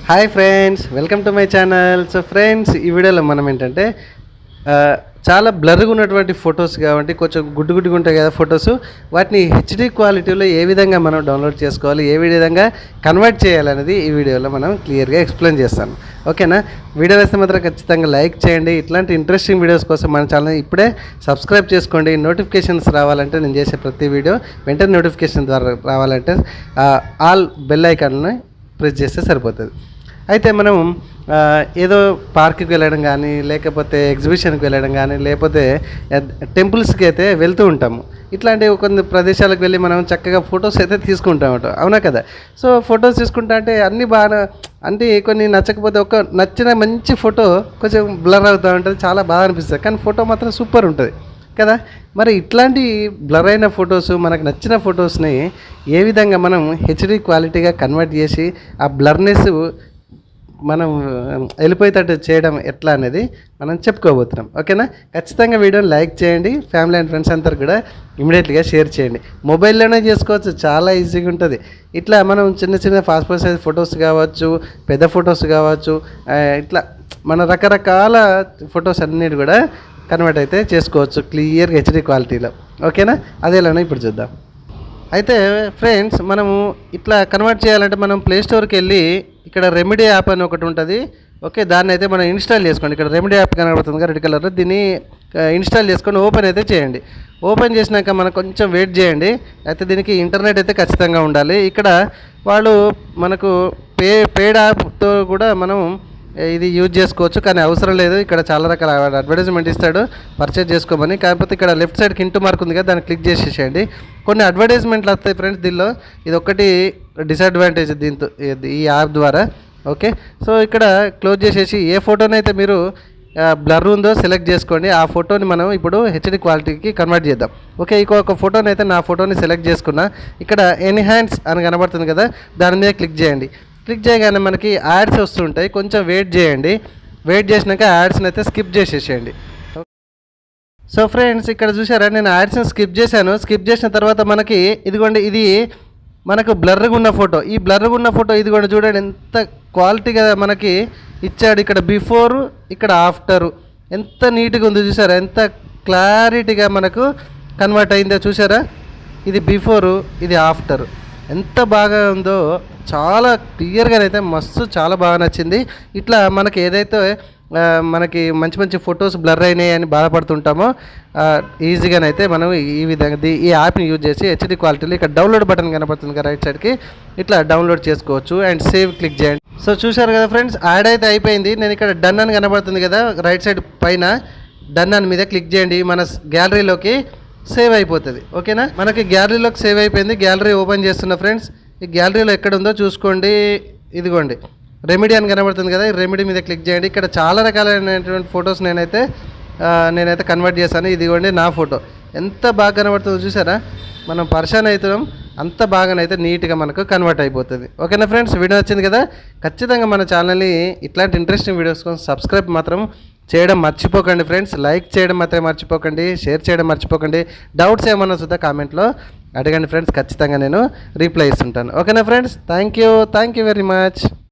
Hi friends, welcome to my channel. So friends, ఈ వీడియోలో మనం ఏంటంటే చాలా బ్లర్గా ఉన్నటువంటి ఫొటోస్ కాబట్టి కొంచెం గుడ్డుగా ఉంటాయి కదా ఫొటోస్, వాటిని హెచ్డి క్వాలిటీలో ఏ విధంగా మనం డౌన్లోడ్ చేసుకోవాలి, ఏ విధంగా కన్వర్ట్ చేయాలనేది ఈ వీడియోలో మనం క్లియర్గా ఎక్స్ప్లెయిన్ చేస్తాను. ఓకేనా? వీడియో వేస్తే మాత్రం ఖచ్చితంగా లైక్ చేయండి. ఇట్లాంటి ఇంట్రెస్టింగ్ వీడియోస్ కోసం మన ఛానల్ ఇప్పుడే సబ్స్క్రైబ్ చేసుకోండి. నోటిఫికేషన్స్ రావాలంటే నేను చేసే ప్రతి వీడియో వెంటనే నోటిఫికేషన్ ద్వారా రావాలంటే ఆల్ బెల్ ఐకాన్ని ప్రెస్ చేస్తే సరిపోతుంది. అయితే మనం ఏదో పార్క్కి వెళ్ళడం కానీ, లేకపోతే ఎగ్జిబిషన్కి వెళ్ళడం కానీ, లేకపోతే టెంపుల్స్కి అయితే వెళ్తూ ఉంటాము. ఇట్లాంటి కొన్ని ప్రదేశాలకు వెళ్ళి మనం చక్కగా ఫొటోస్ అయితే తీసుకుంటామట, అవునా కదా? సో ఫొటోస్ తీసుకుంటా అంటే అన్నీ బాగా, అంటే కొన్ని నచ్చకపోతే ఒక నచ్చిన మంచి ఫోటో కొంచెం బ్లర్ అవుతూ ఉంటుంది, చాలా బాగా అనిపిస్తుంది. కానీ ఫోటో మాత్రం సూపర్ ఉంటుంది కదా. మరి ఇట్లాంటి బ్లర్ అయిన ఫొటోస్, మనకు నచ్చిన ఫొటోస్ని ఏ విధంగా మనం హెచ్డి క్వాలిటీగా కన్వర్ట్ చేసి ఆ బ్లర్నెస్ మనం వెళ్ళిపోయేటట్టు చేయడం ఎట్లా అనేది మనం చెప్పుకోబోతున్నాం. ఓకేనా? ఖచ్చితంగా వీడియోని లైక్ చేయండి. ఫ్యామిలీ అండ్ ఫ్రెండ్స్ అందరు కూడా ఇమీడియట్గా షేర్ చేయండి. మొబైల్లోనే చేసుకోవచ్చు, చాలా ఈజీగా ఉంటుంది. ఇట్లా మనం చిన్న చిన్న పాస్పోర్ట్ సైజ్ ఫొటోస్ కావచ్చు, పెద్ద ఫొటోస్ కావచ్చు, ఇట్లా మన రకరకాల ఫొటోస్ అన్నిటి కూడా కన్వర్ట్ అయితే చేసుకోవచ్చు క్లియర్గా హెచ్డి క్వాలిటీలో. ఓకేనా? అదేలానో ఇప్పుడు చూద్దాం. అయితే ఫ్రెండ్స్, మనము ఇట్లా కన్వర్ట్ చేయాలంటే మనం ప్లేస్టోర్కి వెళ్ళి ఇక్కడ రెమెడీ యాప్ అని ఒకటి ఉంటుంది. ఓకే, దాన్ని అయితే మనం ఇన్స్టాల్ చేసుకోండి. ఇక్కడ రెమెడీ యాప్ కనబడుతుంది కదా రెడ్ కలర్, దీన్ని ఇన్స్టాల్ చేసుకొని ఓపెన్ అయితే చేయండి. ఓపెన్ చేసినాక మనం కొంచెం వెయిట్ చేయండి. అయితే దీనికి ఇంటర్నెట్ అయితే ఖచ్చితంగా ఉండాలి. ఇక్కడ వాళ్ళు మనకు పేడ్ యాప్తో కూడా మనం ఇది యూజ్ చేసుకోవచ్చు, కానీ అవసరం లేదు. ఇక్కడ చాలా రకాల అడ్వర్టైజ్మెంట్ ఇస్తాడు పర్చేజ్ చేసుకోమని. కాకపోతే ఇక్కడ లెఫ్ట్ సైడ్కి ఇంటూ మార్క్ ఉంది కదా, దాన్ని క్లిక్ చేసేసేయండి. కొన్ని అడ్వర్టైజ్మెంట్లు వస్తాయి ఫ్రెండ్స్ దీనిలో, ఇది ఒకటి డిసడ్వాంటేజ్ దీంతో ఈ యాప్ ద్వారా. ఓకే, సో ఇక్కడ క్లోజ్ చేసేసి ఏ ఫోటోనైతే మీరు బ్లర్ ఉందో సెలెక్ట్ చేసుకోండి. ఆ ఫోటోని మనం ఇప్పుడు హెచ్డి క్వాలిటీకి కన్వర్ట్ చేద్దాం. ఓకే, ఇంకొక ఫోటోని అయితే నా ఫోటోని సెలెక్ట్ చేసుకున్నా. ఇక్కడ ఎన్హాన్స్ అని కనబడుతుంది కదా, దాని మీద క్లిక్ చేయండి. క్లిక్ చేయగానే మనకి యాడ్స్ వస్తుంటాయి, కొంచెం వెయిట్ చేయండి. వెయిట్ చేసినాక యాడ్స్ని అయితే స్కిప్ చేసేసేయండి. సో ఫ్రెండ్స్, ఇక్కడ చూసారా, నేను యాడ్స్ని స్కిప్ చేశాను. స్కిప్ చేసిన తర్వాత మనకి ఇదిగోండి, ఇది మనకు బ్లర్గా ఉన్న ఫోటో. ఈ బ్లర్గా ఉన్న ఫోటో ఇదిగోండి, చూడండి ఎంత క్వాలిటీగా మనకి ఇచ్చాడు. ఇక్కడ బిఫోర్, ఇక్కడ ఆఫ్టర్, ఎంత నీట్గా ఉంది చూసారా, ఎంత క్లారిటీగా మనకు కన్వర్ట్ అయిందో చూసారా. ఇది బిఫోరు, ఇది ఆఫ్టర్, ఎంత బాగా ఉందో, చాలా క్లియర్గా అయితే మస్తు చాలా బాగా నచ్చింది. ఇట్లా మనకి ఏదైతే మనకి మంచి మంచి ఫొటోస్ బ్లర్ అయినాయి అని బాధపడుతుంటామో ఈజీగానైతే మనం ఈ విధంగా ఈ యాప్ని యూజ్ చేసి హెచ్డి క్వాలిటీలో ఇక్కడ డౌన్లోడ్ బటన్ కనపడుతుంది కదా రైట్ సైడ్కి, ఇట్లా డౌన్లోడ్ చేసుకోవచ్చు. అండ్ సేవ్ క్లిక్ చేయండి. సో చూశారు కదా ఫ్రెండ్స్, యాడ్ అయితే అయిపోయింది. నేను ఇక్కడ డన్ అని కనపడుతుంది కదా రైట్ సైడ్ పైన, డన్ అని మీద క్లిక్ చేయండి. మన గ్యాలరీలోకి సేవ్ అయిపోతుంది. ఓకేనా? మనకి గ్యాలరీలోకి సేవ్ అయిపోయింది. గ్యాలరీ ఓపెన్ చేస్తున్నా ఫ్రెండ్స్. ఈ గ్యాలరీలో ఎక్కడ ఉందో చూసుకోండి. ఇదిగోండి రెమెడీ అని కనబడుతుంది కదా, ఈ రెమెడీ మీద క్లిక్ చేయండి. ఇక్కడ చాలా రకాలైనటువంటి ఫొటోస్ నేనైతే కన్వర్ట్ చేశాను. ఇదిగోండి నా ఫోటో, ఎంత బాగా కనబడుతుందో చూసారా. మనం పర్సన్ అవుతున్నాం, అంత బాగానైతే నీట్గా మనకు కన్వర్ట్ అయిపోతుంది. ఓకేనా ఫ్రెండ్స్, వీడియో వచ్చింది కదా. ఖచ్చితంగా మన ఛానల్ని ఇట్లాంటి ఇంట్రెస్టింగ్ వీడియోస్ కోసం సబ్స్క్రైబ్ మాత్రం చేయడం మర్చిపోకండి ఫ్రెండ్స్. లైక్ చేయడం మాత్రమే మర్చిపోకండి, షేర్ చేయడం మర్చిపోకండి. డౌట్స్ ఏమన్నా సుద్దా కామెంట్లో అడగండి ఫ్రెండ్స్, ఖచ్చితంగా నేను రిప్లై ఇస్తుంటాను. ఓకేనా friends, thank you very much.